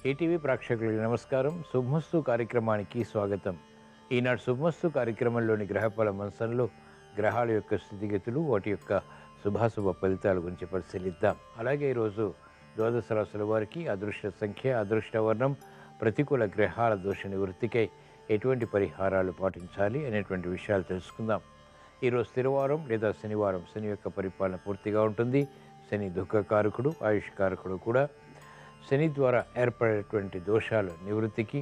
ETV ప్రేక్షకులకు నమస్కారం. శుభమస్తు కార్యక్రమానికి స్వాగతం. ఈనాడు శుభమస్తు కార్యక్రమంలోని గ్రహఫల మంచంలో గ్రహాల యొక్క స్థితిగతులు, వాటి యొక్క శుభాశుభ ఫలితాల గురించి పరిశీలిద్దాం. అలాగే ఈరోజు ద్వాదశ రాశుల వారికి అదృష్ట సంఖ్య, అదృష్ట వర్ణం, ప్రతికూల గ్రహాల దోష నివృత్తికై ఎటువంటి పరిహారాలు పాటించాలి అనేటువంటి విషయాలు తెలుసుకుందాం. ఈరోజు స్థిరవారం లేదా శనివారం. శని యొక్క పరిపాలన పూర్తిగా ఉంటుంది. శని దుఃఖకారకుడు, ఆయుష్కారకుడు కూడా. శని ద్వారా ఏర్పడేటువంటి దోషాల నివృత్తికి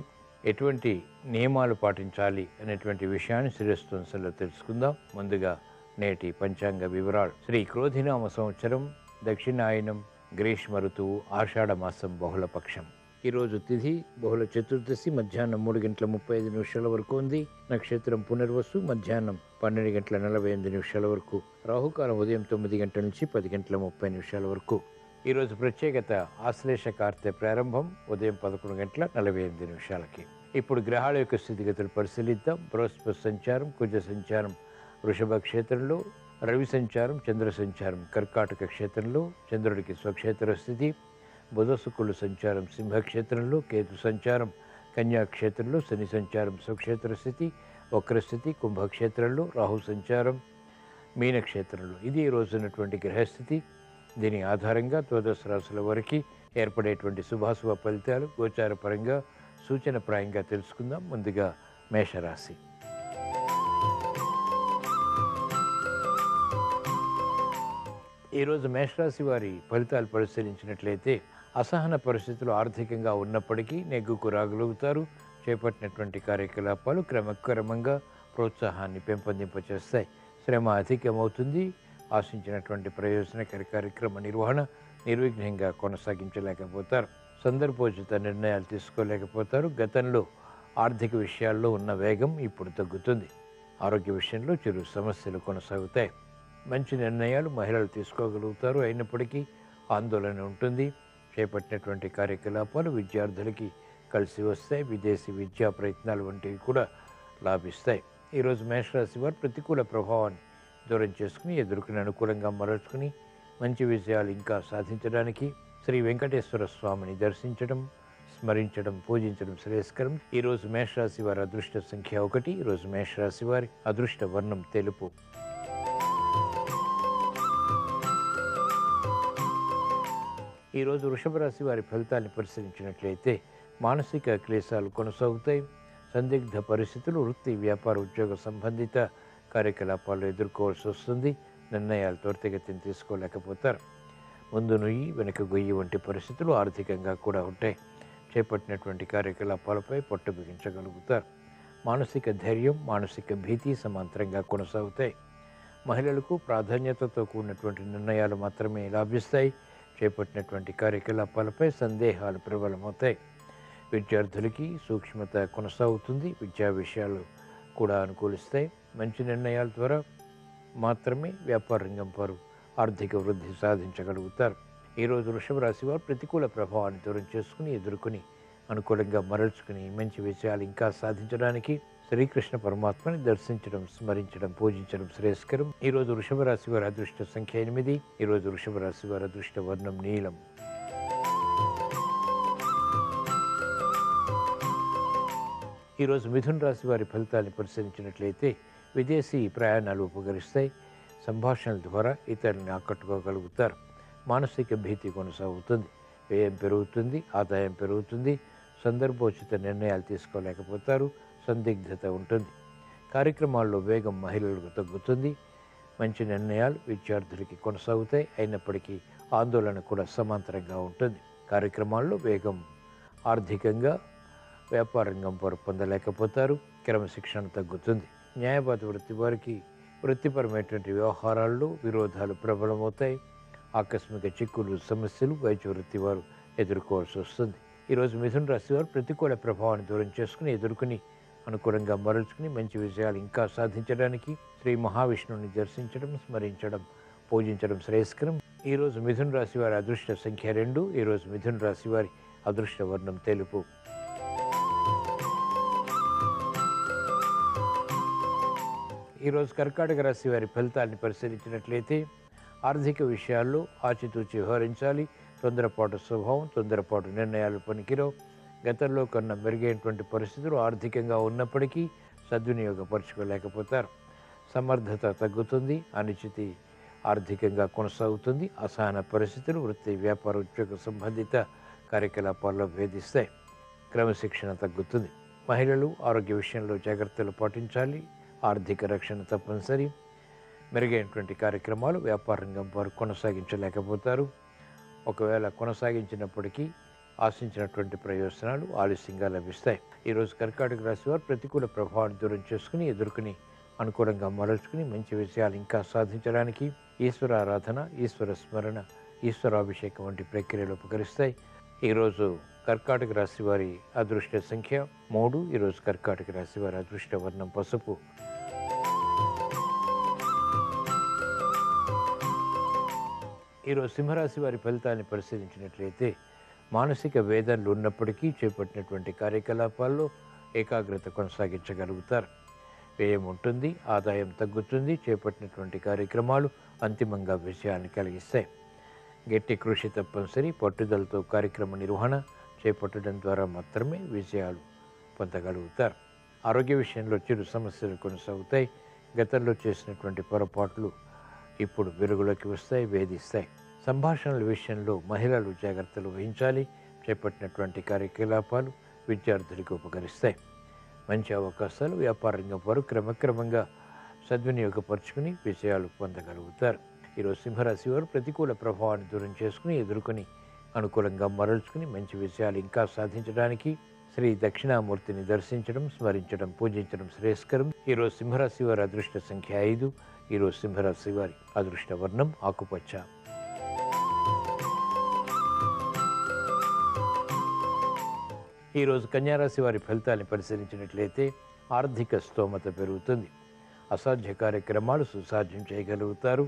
ఎటువంటి నియమాలు పాటించాలి అనేటువంటి విషయాన్ని శిరస్వంశంలో తెలుసుకుందాం. ముందుగా నేటి పంచాంగ వివరాలు. శ్రీ క్రోధినామ సంవత్సరం, దక్షిణాయనం, గ్రీష్మ ఋతువు, ఆషాఢ మాసం, బహుళపక్షం. ఈరోజు తిథి బహుళ చతుర్దశి మధ్యాహ్నం 3:35 వరకు ఉంది. నక్షత్రం పునర్వసు మధ్యాహ్నం 12:48 వరకు. రాహుకాలం ఉదయం 9 గంటల నుంచి 10:30 వరకు. ఈరోజు ప్రత్యేకత ఆశ్లేష కార్తె ప్రారంభం ఉదయం 11:48. ఇప్పుడు గ్రహాల యొక్క స్థితిగతులు పరిశీలిద్దాం. బృహస్పతి సంచారం, కుజ సంచారం వృషభ క్షేత్రంలో, రవి సంచారం, చంద్ర సంచారం కర్కాటక క్షేత్రంలో, చంద్రుడికి స్వక్షేత్ర స్థితి. బుధ శుక్రుల సంచారం సింహక్షేత్రంలో, కేతు సంచారం కన్యాక్షేత్రంలో, శని సంచారం స్వక్షేత్ర స్థితి, వక్రస్థితి కుంభక్షేత్రంలో, రాహు సంచారం మీనక్షేత్రంలో. ఇది ఈ రోజున్నటువంటి గ్రహస్థితి. దీని ఆధారంగా ద్వాదశ రాశుల వారికి ఏర్పడేటువంటి శుభాశుభ ఫలితాలు గోచారపరంగా సూచనప్రాయంగా తెలుసుకుందాం. ముందుగా మేషరాశి. ఈరోజు మేషరాశి వారి ఫలితాలు పరిశీలించినట్లయితే అసహన పరిస్థితులు ఆర్థికంగా ఉన్నప్పటికీ నెగ్గుకు రాగలుగుతారు. చేపట్టినటువంటి కార్యకలాపాలు క్రమక్రమంగా ప్రోత్సాహాన్ని పెంపొందింపచేస్తాయి. శ్రమ అధికమవుతుంది. ఆశించినటువంటి ప్రయోజనకర కార్యక్రమ నిర్వహణ నిర్విఘ్నంగా కొనసాగించలేకపోతారు. సందర్భోచిత నిర్ణయాలు తీసుకోలేకపోతారు. గతంలో ఆర్థిక విషయాల్లో ఉన్న వేగం ఇప్పుడు తగ్గుతుంది. ఆరోగ్య విషయంలో చిరు సమస్యలు కొనసాగుతాయి. మంచి నిర్ణయాలు మహిళలు తీసుకోగలుగుతారు. అయినప్పటికీ ఆందోళన ఉంటుంది. చేపట్టినటువంటి కార్యకలాపాలు విద్యార్థులకి కలిసి వస్తాయి. విదేశీ విద్యా ప్రయత్నాలు వంటివి కూడా లాభిస్తాయి. ఈరోజు మేషరాశి వారు ప్రతికూల ప్రభావాన్ని దూరం చేసుకుని ఎదుర్కొని అనుకూలంగా మరల్చుకుని మంచి విజయాలు ఇంకా సాధించడానికి శ్రీ వెంకటేశ్వర స్వామిని దర్శించడం, స్మరించడం, పూజించడం శ్రేయస్కరం. ఈరోజు మేషరాశి వారి అదృష్ట సంఖ్య 1. ఈరోజు మేషరాశి వారి అదృష్ట వర్ణం తెలుపు. ఈరోజు వృషభ రాశి వారి ఫలితాన్ని పరిశీలించినట్లయితే మానసిక క్లేశాలు కొనసాగుతాయి. సందిగ్ధ పరిస్థితులు వృత్తి, వ్యాపార, ఉద్యోగ సంబంధిత కార్యకలాపాలు ఎదుర్కోవాల్సి వస్తుంది. నిర్ణయాలు త్వరితగతిని తీసుకోలేకపోతారు. ముందు నుయ్యి వెనుక గొయ్యి వంటి పరిస్థితులు ఆర్థికంగా కూడా ఉంటాయి. చేపట్టినటువంటి కార్యకలాపాలపై పట్టు బిగించగలుగుతారు. మానసిక ధైర్యం, మానసిక భీతి సమాంతరంగా కొనసాగుతాయి. మహిళలకు ప్రాధాన్యతతో కూడినటువంటి నిర్ణయాలు మాత్రమే లాభిస్తాయి. చేపట్టినటువంటి కార్యకలాపాలపై సందేహాలు ప్రబలమవుతాయి. విద్యార్థులకి సూక్ష్మత కొనసాగుతుంది. విద్యా విషయాలు కూడా అనుకూలిస్తాయి. మంచి నిర్ణయాల ద్వారా మాత్రమే వ్యాపార రంగం వారు ఆర్థిక వృద్ధి సాధించగలుగుతారు. ఈరోజు వృషభ రాశి వారు ప్రతికూల ప్రభావాన్ని దూరం చేసుకుని ఎదుర్కొని అనుకూలంగా మరల్చుకుని మంచి విజయాలు ఇంకా సాధించడానికి శ్రీకృష్ణ పరమాత్మని దర్శించడం, స్మరించడం, పూజించడం శ్రేయస్కరం. ఈరోజు వృషభ రాశి వారి అదృష్ట సంఖ్య 8. ఈరోజు వృషభ రాశి వారి అదృష్ట వర్ణం నీలం. ఈరోజు మిథున రాశి వారి ఫలితాన్ని పరిశీలించినట్లయితే విదేశీ ప్రయాణాలు ఉపకరిస్తాయి. సంభాషణల ద్వారా ఇతరులను ఆకట్టుకోగలుగుతారు. మానసిక భీతి కొనసాగుతుంది. వ్యయం పెరుగుతుంది, ఆదాయం పెరుగుతుంది. సందర్భోచిత నిర్ణయాలు తీసుకోలేకపోతారు. సందిగ్ధత ఉంటుంది. కార్యక్రమాల్లో వేగం మహిళలకు తగ్గుతుంది. మంచి నిర్ణయాలు విద్యార్థులకి కొనసాగుతాయి. అయినప్పటికీ ఆందోళన కూడా సమాంతరంగా ఉంటుంది. కార్యక్రమాల్లో వేగం ఆర్థికంగా వ్యాపార రంగం వారు పొందలేకపోతారు. క్రమశిక్షణ తగ్గుతుంది. న్యాయవాద వృత్తి వారికి వృత్తిపరమైనటువంటి వ్యవహారాల్లో విరోధాలు ప్రబలమవుతాయి. ఆకస్మిక చిక్కులు, సమస్యలు వైద్య వృత్తి వారు ఎదుర్కోవాల్సి వస్తుంది. ఈరోజు మిథున రాశి వారు ప్రతికూల ప్రభావాన్ని దూరం చేసుకుని ఎదుర్కొని అనుకూలంగా మరల్చుకుని మంచి విజయాలు ఇంకా సాధించడానికి శ్రీ మహావిష్ణువుని దర్శించడం, స్మరించడం, పూజించడం శ్రేయస్కరం. ఈరోజు మిథున రాశి వారి అదృష్ట సంఖ్య 2. ఈరోజు మిథున రాశి వారి అదృష్ట వర్ణం తెలుపు. ఈరోజు కర్కాటక రాశి వారి ఫలితాన్ని పరిశీలించినట్లయితే ఆర్థిక విషయాల్లో ఆచితూచి వ్యవహరించాలి. తొందరపాటు స్వభావం, తొందరపాటు నిర్ణయాలు పనికిరావు. గతంలో కన్నా మెరుగైనటువంటి పరిస్థితులు ఆర్థికంగా ఉన్నప్పటికీ సద్వినియోగపరచుకోలేకపోతారు. సమర్థత తగ్గుతుంది, అనిశ్చితి ఆర్థికంగా కొనసాగుతుంది, అసహన పరిస్థితులు వృత్తి వ్యాపార ఉద్యోగ సంబంధిత కార్యకలాపాల్లో వేధిస్తాయి. క్రమశిక్షణ తగ్గుతుంది. మహిళలు ఆరోగ్య విషయంలో జాగ్రత్తలు పాటించాలి. ఆర్థిక రక్షణ తప్పనిసరి. మెరుగైనటువంటి కార్యక్రమాలు వ్యాపార రంగం వారు కొనసాగించలేకపోతారు. ఒకవేళ కొనసాగించినప్పటికీ ఆశించినటువంటి ప్రయోజనాలు ఆలస్యంగా లభిస్తాయి. ఈరోజు కర్కాటక రాశి వారు ప్రతికూల ప్రభావాన్ని దూరం చేసుకుని ఎదుర్కొని అనుకూలంగా మరల్చుకుని మంచి విషయాలు ఇంకా సాధించడానికి ఈశ్వరారాధన, ఈశ్వర స్మరణ, ఈశ్వరాభిషేకం వంటి ప్రక్రియలు ఉపకరిస్తాయి. ఈరోజు కర్కాటక రాశి వారి అదృష్ట సంఖ్య 3. ఈరోజు కర్కాటక రాశి వారి అదృష్ట వర్ణం పసుపు. ఈరోజు సింహరాశి వారి ఫలితాన్ని పరిశీలించినట్లయితే మానసిక వేదనలు ఉన్నప్పటికీ చేపట్టినటువంటి కార్యకలాపాల్లో ఏకాగ్రత కొనసాగించగలుగుతారు. వ్యయం ఉంటుంది, ఆదాయం తగ్గుతుంది. చేపట్టినటువంటి కార్యక్రమాలు అంతిమంగా విజయాన్ని కలిగిస్తాయి. గట్టి కృషి తప్పనిసరి. పట్టుదలతో కార్యక్రమ నిర్వహణ చేపట్టడం ద్వారా మాత్రమే విజయాలు పొందగలుగుతారు. ఆరోగ్య విషయంలో చిరు సమస్యలు కొనసాగుతాయి. గతంలో చేసినటువంటి పొరపాట్లు ఇప్పుడు వెలుగులోకి వస్తాయి, వేధిస్తాయి. సంభాషణల విషయంలో మహిళలు జాగ్రత్తలు వహించాలి. చేపట్టినటువంటి కార్యకలాపాలు విద్యార్థులకు ఉపకరిస్తాయి. మంచి అవకాశాలు వ్యాపార రంగం వారు క్రమక్రమంగా సద్వినియోగపరుచుకుని విజయాలు పొందగలుగుతారు. ఈరోజు సింహరాశి వారు ప్రతికూల ప్రభావాన్ని దూరం చేసుకుని ఎదుర్కొని అనుకూలంగా మరల్చుకుని మంచి విజయాలు ఇంకా సాధించడానికి శ్రీ దక్షిణామూర్తిని దర్శించడం, స్మరించడం, పూజించడం శ్రేయస్కరం. ఈరోజు సింహరాశి వారి అదృష్ట సంఖ్య 5. ఈరోజు సింహరాశి వారి అదృష్ట వర్ణం ఆకుపచ్చ. ఈరోజు కన్యారాశి వారి ఫలితాన్ని పరిశీలించినట్లయితే ఆర్థిక స్తోమత పెరుగుతుంది. అసాధ్య కార్యక్రమాలు సుసాధ్యం చేయగలుగుతారు.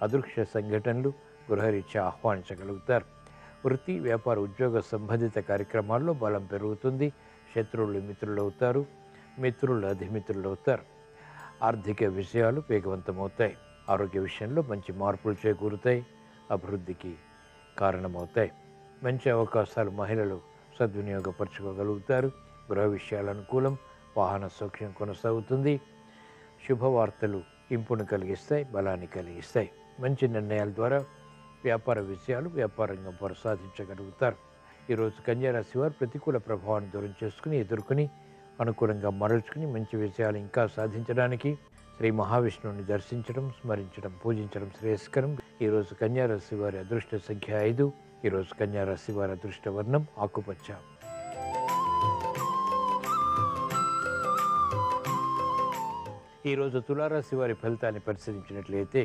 అదృశ్య సంఘటనలు గృహరీత్యా ఆహ్వానించగలుగుతారు. వృత్తి వ్యాపార ఉద్యోగ సంబంధిత కార్యక్రమాల్లో బలం పెరుగుతుంది. శత్రువులు మిత్రులవుతారు, మిత్రులు అధిమిత్రులవుతారు. ఆర్థిక విషయాలు వేగవంతమవుతాయి. ఆరోగ్య విషయంలో మంచి మార్పులు చేకూరుతాయి, అభివృద్ధికి కారణమవుతాయి. మంచి అవకాశాలు మహిళలు సద్వినియోగపరచుకోగలుగుతారు. గృహ విషయాల అనుకూలం, వాహన సౌఖ్యం కొనసాగుతుంది. శుభవార్తలు ఇంపును కలిగిస్తాయి, బలాన్ని కలిగిస్తాయి. మంచి నిర్ణయాల ద్వారా వ్యాపార విషయాలు వ్యాపార రంగం వారు సాధించగలుగుతారు. ఈరోజు కన్యారాశి వారు ప్రతికూల ప్రభావాన్ని దూరం చేసుకుని ఎదుర్కొని అనుకూలంగా మరల్చుకుని మంచి విషయాలు ఇంకా సాధించడానికి శ్రీ మహావిష్ణువుని దర్శించడం, స్మరించడం, పూజించడం శ్రేయస్కరం. ఈరోజు కన్యారాశి వారి అదృష్ట సంఖ్య 5. ఈరోజు కన్యారాశి వారి అదృష్ట వర్ణం ఆకుపచ్చ. ఈరోజు తులారాశి వారి ఫలితాన్ని పరిశీలించినట్లయితే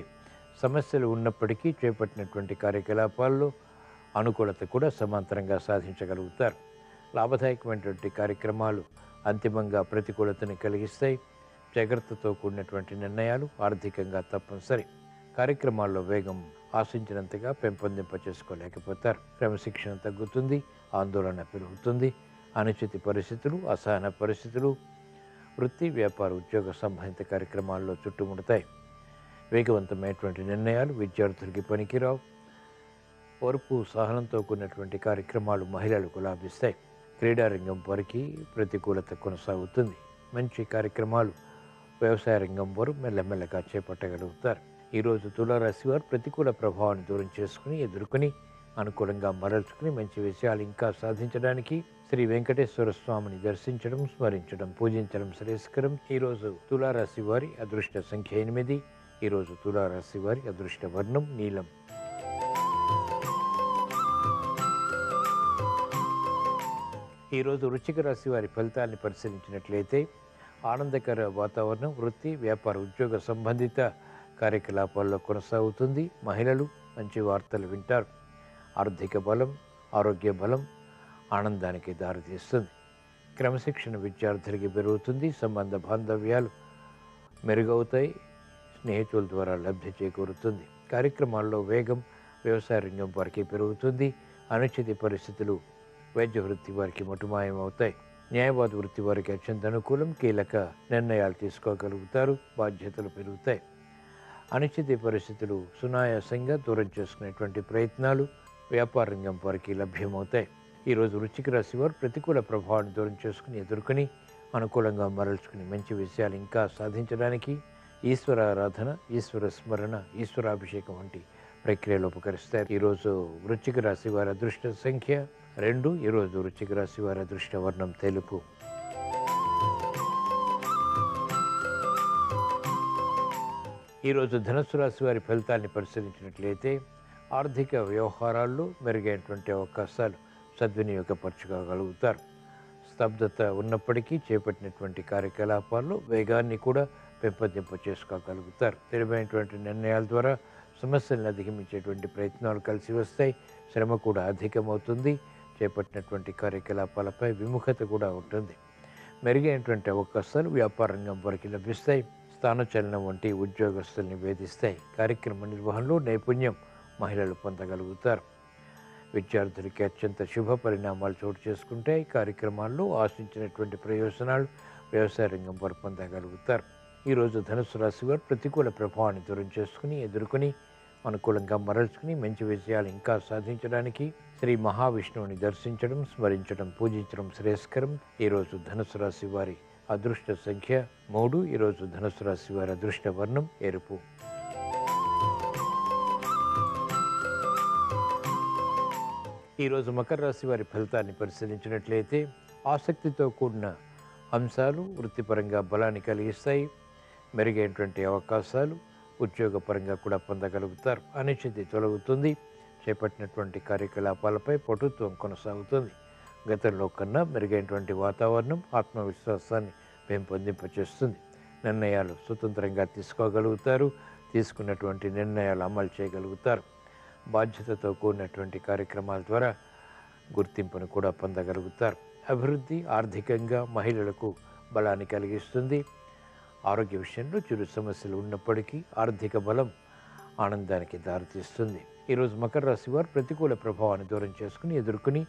సమస్యలు ఉన్నప్పటికీ చేపట్టినటువంటి కార్యకలాపాల్లో అనుకూలత కూడా సమాంతరంగా సాధించగలుగుతారు. లాభదాయకమైనటువంటి కార్యక్రమాలు అంతిమంగా ప్రతికూలతను కలిగిస్తాయి. జాగ్రత్తతో కూడినటువంటి నిర్ణయాలు ఆర్థికంగా తప్పనిసరి. కార్యక్రమాల్లో వేగం ఆశించినంతగా పెంపొందింప చేసుకోలేకపోతారు. క్రమశిక్షణ తగ్గుతుంది, ఆందోళన పెరుగుతుంది. అనిశ్చిత పరిస్థితులు, అసహన పరిస్థితులు వృత్తి వ్యాపార ఉద్యోగ సంబంధిత కార్యక్రమాల్లో చుట్టుముడతాయి. వేగవంతమైనటువంటి నిర్ణయాలు విద్యార్థులకి పనికిరావు. ఓర్పు సహనంతో కూడినటువంటి కార్యక్రమాలు మహిళలకు లాభిస్తాయి. క్రీడారంగం వారికి ప్రతికూలత కొనసాగుతుంది. మంచి కార్యక్రమాలు వ్యవసాయ రంగం వారు మెల్లమెల్లగా చేపట్టగలుగుతారు. ఈరోజు తులారాశి వారు ప్రతికూల ప్రభావాన్ని దూరం చేసుకుని ఎదుర్కొని అనుకూలంగా మరల్చుకుని మంచి విషయాలు ఇంకా సాధించడానికి శ్రీ వెంకటేశ్వర స్వామిని దర్శించడం, స్మరించడం, పూజించడం శ్రేయస్కరం. ఈరోజు తులారాశి వారి అదృష్ట సంఖ్య 8. ఈరోజు తులారాశి వారి అదృష్ట వర్ణం నీలం. ఈరోజు వృశ్చిక రాశి వారి ఫలితాన్ని పరిశీలించినట్లయితే ఆనందకర వాతావరణం వృత్తి వ్యాపార ఉద్యోగ సంబంధిత కార్యకలాపాల్లో కొనసాగుతుంది. మహిళలు మంచి వార్తలు వింటారు. ఆర్థిక బలం, ఆరోగ్య బలం ఆనందానికి దారితీస్తుంది. క్రమశిక్షణ విద్యార్థులకి పెరుగుతుంది. సంబంధ బాంధవ్యాలు మెరుగవుతాయి. స్నేహితుల ద్వారా లబ్ధి చేకూరుతుంది. కార్యక్రమాల్లో వేగం వ్యవసాయ రంగం వారికి పెరుగుతుంది. అనిశ్చిత పరిస్థితులు వైద్య వృత్తి వారికి మటుమాయమవుతాయి. న్యాయవాద వృత్తి వారికి అత్యంత అనుకూలం. కీలక నిర్ణయాలు తీసుకోగలుగుతారు. బాధ్యతలు పెరుగుతాయి. అనిశ్చిత పరిస్థితులు సునాయాసంగా దూరం చేసుకునేటువంటి ప్రయత్నాలు వ్యాపార రంగం వారికి లభ్యమవుతాయి. ఈరోజు వృశ్చిక రాశి వారు ప్రతికూల ప్రభావాన్ని దూరం చేసుకుని ఎదుర్కొని అనుకూలంగా మరల్చుకుని మంచి విషయాలు ఇంకా సాధించడానికి ఈశ్వర ఆరాధన, ఈశ్వర స్మరణ, ఈశ్వరాభిషేకం వంటి ప్రక్రియలు ఉపకరిస్తారు. ఈరోజు వృశ్చిక రాశి వారి అదృష్ట సంఖ్య 2. ఈరోజు వృశ్చిక రాశి వారి అదృష్ట వర్ణం తెలుపు. ఈరోజు ధనుస్సు రాశి వారి ఫలితాన్ని పరిశీలించినట్లయితే ఆర్థిక వ్యవహారాల్లో మెరుగైనటువంటి అవకాశాలు సద్వినియోగపరచుకోగలుగుతారు. స్తబ్దత ఉన్నప్పటికీ చేపట్టినటువంటి కార్యకలాపాల్లో వేగాన్ని కూడా పెంపొందింప చేసుకోగలుగుతారు. తెలివైనటువంటి నిర్ణయాల ద్వారా సమస్యలను అధిగమించేటువంటి ప్రయత్నాలు కలిసి వస్తాయి. శ్రమ కూడా అధికమవుతుంది. చేపట్టినటువంటి కార్యకలాపాలపై విముఖత కూడా ఉంటుంది. మెరుగైనటువంటి అవకాశాలు వ్యాపార రంగం వరకు లభిస్తాయి. స్థానచలనం వంటి ఉద్యోగస్తుల్ని వేధిస్తాయి. కార్యక్రమ నిర్వహణలో నైపుణ్యం మహిళలు పొందగలుగుతారు. విద్యార్థులకి అత్యంత శుభ పరిణామాలు చోటు చేసుకుంటాయి. కార్యక్రమాల్లో ఆశించినటువంటి ప్రయోజనాలు వ్యవసాయ రంగం వారు పొందగలుగుతారు. ఈరోజు ధనుసు రాశి వారు ప్రతికూల ప్రభావాన్ని దూరం చేసుకుని ఎదుర్కొని అనుకూలంగా మరల్చుకుని మంచి విజయాలు ఇంకా సాధించడానికి శ్రీ మహావిష్ణువుని దర్శించడం, స్మరించడం, పూజించడం శ్రేయస్కరం. ఈరోజు ధనుసు రాశి వారి అదృష్ట సంఖ్య 3. ఈరోజు ధనుసు రాశి వారి అదృష్ట వర్ణం ఎరుపు. ఈరోజు మకర రాశి వారి ఫలితాన్ని పరిశీలించినట్లయితే ఆసక్తితో కూడిన అంశాలు వృత్తిపరంగా బలాన్ని కలిగిస్తాయి. మెరుగైనటువంటి అవకాశాలు ఉద్యోగపరంగా కూడా పొందగలుగుతారు. అనిశ్చితి తొలగుతుంది. చేపట్టినటువంటి కార్యకలాపాలపై పటుత్వం కొనసాగుతుంది. గతంలో కన్నా మెరుగైనటువంటి వాతావరణం ఆత్మవిశ్వాసాన్ని పెంపొందింపచేస్తుంది. నిర్ణయాలు స్వతంత్రంగా తీసుకోగలుగుతారు. తీసుకున్నటువంటి నిర్ణయాలు అమలు చేయగలుగుతారు. బాధ్యతతో కూడినటువంటి కార్యక్రమాల ద్వారా గుర్తింపును కూడా పొందగలుగుతారు. అభివృద్ధి ఆర్థికంగా మహిళలకు బలాన్ని కలిగిస్తుంది. ఆరోగ్య విషయంలో చిరు సమస్యలు ఉన్నప్పటికీ ఆర్థిక బలం ఆనందానికి దారితీస్తుంది. ఈరోజు మకర రాశి వారు ప్రతికూల ప్రభావాన్ని దూరం చేసుకుని ఎదుర్కొని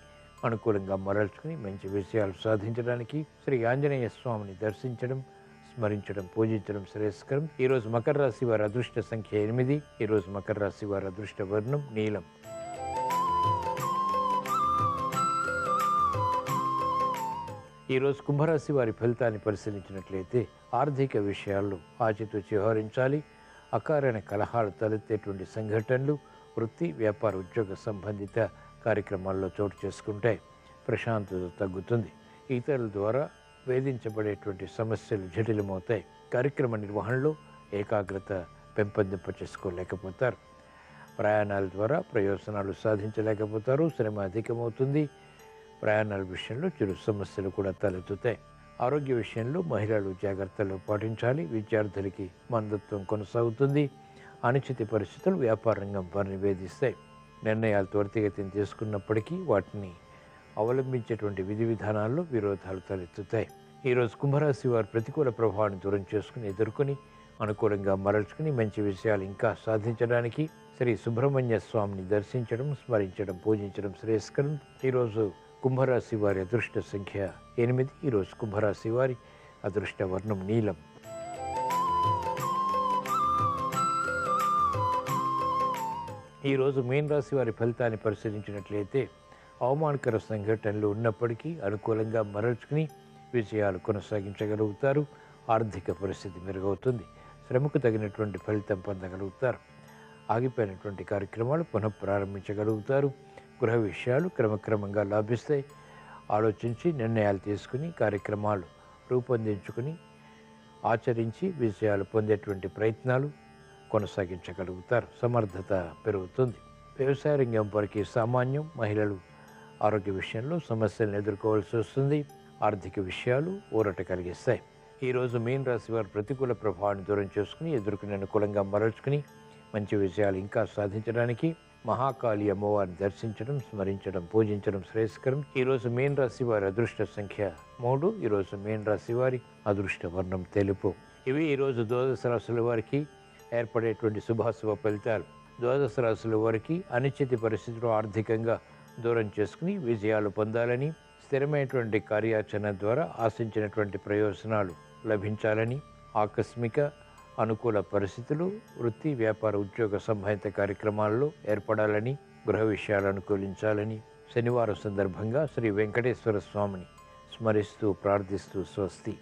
అనుకూలంగా మరల్చుకుని మంచి విషయాలు సాధించడానికి శ్రీ ఆంజనేయ స్వామిని దర్శించడం, స్మరించడం, పూజించడం శ్రేయస్కరం. ఈరోజు మకర రాశి వారి అదృష్ట సంఖ్య 8. ఈరోజు మకర రాశి వారి అదృష్ట వర్ణం నీలం. ఈరోజు కుంభరాశి వారి ఫలితాన్ని పరిశీలించినట్లయితే ఆర్థిక విషయాల్లో ఆచితూచి వ్యవహరించాలి. అకారణ కలహాలు తలెత్తేటువంటి సంఘటనలు వృత్తి, వ్యాపార, ఉద్యోగ సంబంధిత కార్యక్రమాల్లో చోటు చేసుకుంటే ప్రశాంతత తగ్గుతుంది. ఇతరుల ద్వారా వేధించబడేటువంటి సమస్యలు జటిలమవుతాయి. కార్యక్రమ నిర్వహణలో ఏకాగ్రత పెంపొందింప చేసుకోలేకపోతారు. ప్రయాణాల ద్వారా ప్రయోజనాలు సాధించలేకపోతారు. శ్రమ అధికమవుతుంది. ప్రయాణాల విషయంలో చిరు సమస్యలు కూడా తలెత్తుతాయి. ఆరోగ్య విషయంలో మహిళలు జాగ్రత్తలు పాటించాలి. విద్యార్థులకి మందత్వం కొనసాగుతుంది. అనిశ్చిత పరిస్థితులు వ్యాపార రంగం వారిని వేధిస్తాయి. నిర్ణయాలు త్వరితగతిని తీసుకున్నప్పటికీ వాటిని అవలంబించేటువంటి విధి విధానాల్లో విరోధాలు తలెత్తుతాయి. ఈరోజు కుంభరాశి వారు ప్రతికూల ప్రభావాన్ని దూరం చేసుకుని ఎదుర్కొని అనుకూలంగా మరల్చుకుని మంచి విషయాలు ఇంకా సాధించడానికి శ్రీ సుబ్రహ్మణ్య స్వామిని దర్శించడం, స్మరించడం, పూజించడం శ్రేయస్కరం. ఈరోజు కుంభరాశి వారి అదృష్ట సంఖ్య 8. ఈరోజు కుంభరాశి వారి అదృష్ట వర్ణం నీలం. ఈరోజు మీన రాశి వారి ఫలితాన్ని పరిశీలించినట్లయితే అవమానకర సంఘటనలు ఉన్నప్పటికీ అనుకూలంగా మరల్చుకుని విజయాలు కొనసాగించగలుగుతారు. ఆర్థిక పరిస్థితి మెరుగవుతుంది. శ్రమకు తగినటువంటి ఫలితం పొందగలుగుతారు. ఆగిపోయినటువంటి కార్యక్రమాలు పునఃప్రారంభించగలుగుతారు. గృహ విషయాలు క్రమక్రమంగా లాభిస్తాయి. ఆలోచించి నిర్ణయాలు తీసుకుని కార్యక్రమాలు రూపొందించుకుని ఆచరించి విజయాలు పొందేటువంటి ప్రయత్నాలు కొనసాగించగలుగుతారు. సమర్థత పెరుగుతుంది. వ్యవసాయ రంగం వారికి సామాన్యం. మహిళలు ఆరోగ్య విషయంలో సమస్యలను ఎదుర్కోవాల్సి వస్తుంది. ఆర్థిక విషయాలు ఊరట కలిగిస్తాయి. ఈరోజు మీన రాశి వారు ప్రతికూల ప్రభావాన్ని దూరం చేసుకుని ఎదుర్కొని అనుకూలంగా మరల్చుకుని మంచి విజయాలు ఇంకా సాధించడానికి మహాకాళి అమ్మవారిని దర్శించడం, స్మరించడం, పూజించడం శ్రేయస్కరం. ఈరోజు మీన రాశి వారి అదృష్ట సంఖ్య 3. ఈరోజు మీన రాశి వారి అదృష్ట వర్ణం తెలుపు. ఇవి ఈరోజు ద్వాదశ రాశుల వారికి ఏర్పడేటువంటి శుభాశుభ ఫలితాలు. ద్వాదశ రాశుల వారికి అనిశ్చిత పరిస్థితులు ఆర్థికంగా దూరం చేసుకుని విజయాలు పొందాలని, స్థిరమైనటువంటి కార్యాచరణ ద్వారా ఆశించినటువంటి ప్రయోజనాలు లభించాలని, ఆకస్మిక అనుకూల పరిస్థితులు వృత్తి, వ్యాపార, ఉద్యోగ సంబంధిత కార్యక్రమాల్లో ఏర్పడాలని, గృహ విషయాలు అనుకూలించాలని, శనివారం సందర్భంగా శ్రీ వెంకటేశ్వర స్వామిని స్మరిస్తూ ప్రార్థిస్తూ స్వస్తి.